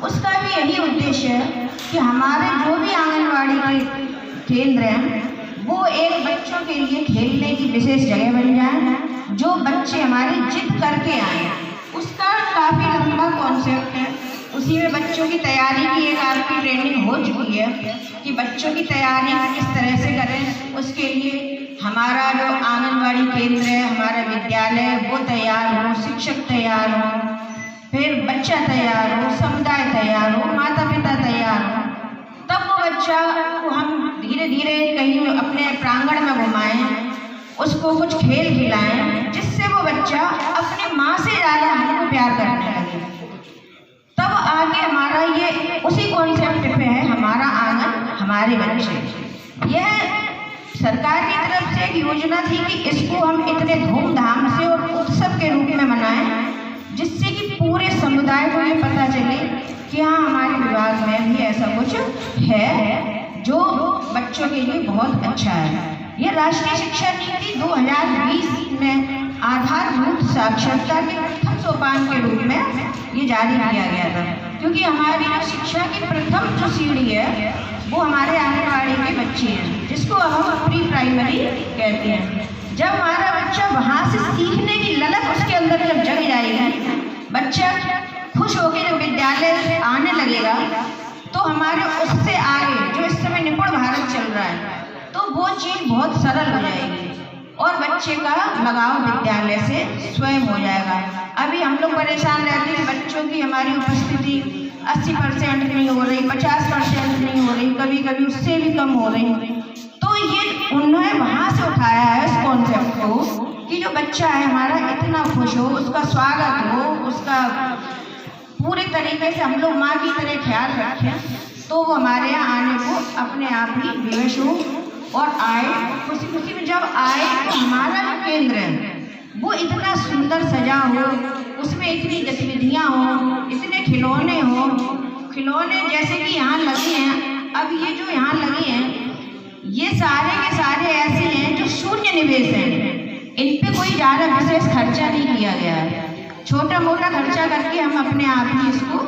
उसका भी यही उद्देश्य है कि हमारे जो भी आंगनवाड़ी के केंद्र हैं वो एक बच्चों के लिए खेलने की विशेष जगह बन जाए। जो बच्चे हमारे जिद करके आए, उसका काफ़ी लंबा कॉन्सेप्ट है। उसी में बच्चों की तैयारी की एक आपकी ट्रेनिंग हो चुकी है कि बच्चों की तैयारी किस तरह से करें। उसके लिए हमारा जो आंगनवाड़ी केंद्र है, हमारा विद्यालय, वो तैयार हो, शिक्षक तैयार हो, फिर बच्चा तैयार हो, समुदाय तैयार हो, माता पिता तैयार हो, तब वो बच्चा को हम धीरे धीरे कहीं अपने प्रांगण में घुमाएं, उसको कुछ खेल खिलाएं, जिससे वो बच्चा अपनी माँ से ज़्यादा हमको प्यार करने लगे। तब आगे हमारा ये उसी कॉन्सेप्ट पे है, हमारा आंगन हमारे बच्चे। यह सरकार की तरफ से एक योजना थी कि इसको हम इतने धूमधाम से और उत्सव के रूप में मनाएं, जिससे कि पूरे समुदाय को ये पता चले कि हाँ, हमारे विभाग में भी ऐसा कुछ है जो बच्चों के लिए बहुत अच्छा है। ये राष्ट्रीय शिक्षा नीति 2020 में आधारभूत साक्षरता के प्रथम सोपान के रूप में ये जारी किया गया था, क्योंकि हमारी जो शिक्षा की प्रथम जो सीढ़ी है वो हमारे आंगनवाड़ी के बच्चे हैं, जिसको हम प्री प्राइमरी कहते हैं। जब हमारा बच्चा वहाँ से सीखने की ललक उसके अंदर जब जग जाएगी, बच्चा खुश होकर जब विद्यालय आने लगेगा, तो हमारे उससे आगे जो इस समय निपुण भारत चल रहा है, तो वो चीज़ बहुत सरल हो जाएगी और बच्चे का लगाव विद्यालय से स्वयं हो जाएगा। अभी हम लोग परेशान रहते हैं, बच्चों की हमारी उपस्थिति 80% नहीं हो रही, 50% नहीं हो रही, कभी कभी उससे भी कम हो रही। तो ये उन्होंने वहाँ से उठाया है इस कॉन्सेप्ट को कि जो बच्चा है हमारा इतना खुश हो, उसका स्वागत हो, उसका पूरे तरीके से हम लोग माँ की तरह ख्याल रखें, तो वो हमारे यहाँ आने को अपने आप ही विवश हो और आए। खुशी खुशी में जब आए तो हमारा जो केंद्र है वो इतना सुंदर सजा हो, उसमें इतनी गतिविधियाँ हो, इतने खिलौने हो, खिलौने जैसे कि यहाँ लगे हैं। अब ये जो यहाँ लगे हैं ये सारे के सारे ऐसे हैं जो शून्य निवेश हैं, इन पे कोई ज़्यादा विशेष खर्चा नहीं किया गया है। छोटा मोटा खर्चा करके हम अपने आप ही इसको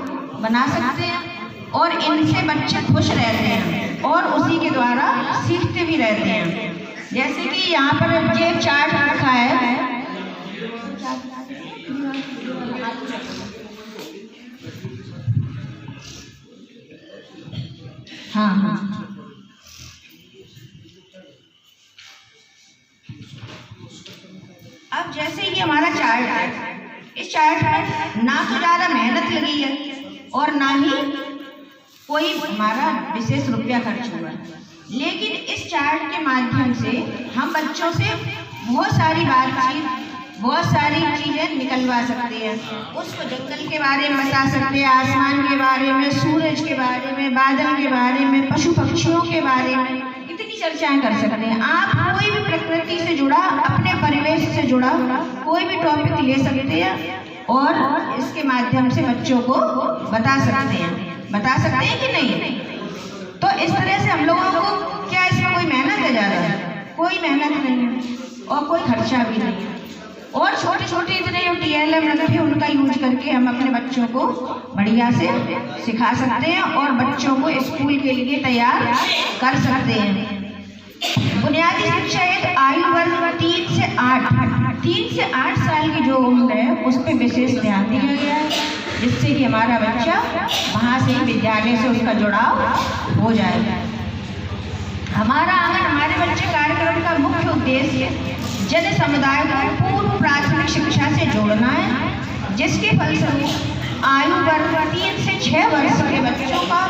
बना सकते हैं और इनसे बच्चे खुश रहते हैं और उसी के द्वारा सीखते भी रहते हैं। जैसे कि यहाँ पर ये एक चार्ट रखा है, हाँ, अब जैसे ये हमारा चार्ट है, इस चार्ट में ना तो ज़्यादा मेहनत लगी है और ना ही कोई हमारा विशेष रुपया खर्च हुआ है, लेकिन इस चार्ट के माध्यम से हम बच्चों से बहुत सारी बातचीत, बहुत सारी चीज़ें निकलवा सकते हैं। उसको जंगल के बारे में बता सकते हैं, आसमान के बारे में, सूरज के बारे में, बादल के बारे में, पशु पक्षियों के बारे में कितनी चर्चाएं कर सकते हैं। आप कोई भी प्रकृति से जुड़ा, अपने परिवेश से जुड़ा कोई भी टॉपिक ले सकते हैं और इसके माध्यम से बच्चों को बता सकते हैं कि नहीं। तो इस तरह से हम लोगों को क्या इसमें कोई मेहनत है ज़्यादा? कोई मेहनत नहीं है और कोई खर्चा भी नहीं है। और छोटे छोटे इतने जो TLM रखे उनका यूज करके हम अपने बच्चों को बढ़िया से सिखा सकते हैं और बच्चों को स्कूल के लिए तैयार कर सकते हैं। बुनियादी शिक्षा एक आयु वर्ग 3 से 8 साल की जो उम्र है उस पर विशेष ध्यान दिया गया है, जिससे कि हमारा बच्चा वहाँ से विद्यालय से उसका जुड़ाव हो जाएगा। हमारा आंगन हमारे बच्चे कार्यक्रम का मुख्य उद्देश्य जन समुदाय को पूर्व प्राथमिक शिक्षा से जोड़ना है, जिसके फलस्वरूप आयु वर्ग 3 से 6 वर्ष के बच्चों का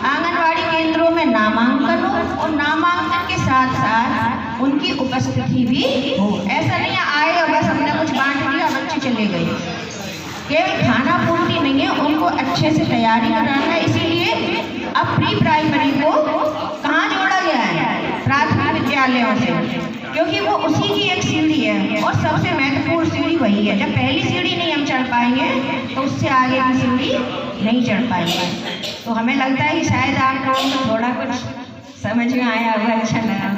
आंगनवाड़ी केंद्रों में नामांकन हो और नामांकन के साथ साथ उनकी उपस्थिति भी हो। ऐसा नहीं आए और बस हमने कुछ बांट दिया बच्चे चले गए। केवल खाना पूर्ति नहीं है, उनको अच्छे से तैयारी कराना है। इसीलिए अब प्री प्राइमरी को कहाँ जोड़ा गया है? प्राथमिक विद्यालयों से, क्योंकि वो उसी की एक सीढ़ी है और सबसे महत्वपूर्ण सीढ़ी वही है। जब पहली सीढ़ी नहीं हम चढ़ पाएंगे तो उससे आगे की सीढ़ी नहीं चढ़ पाएंगे। तो हमें लगता है कि शायद आप लोगों को थोड़ा कुछ समझ में आया होगा, अच्छा लगा।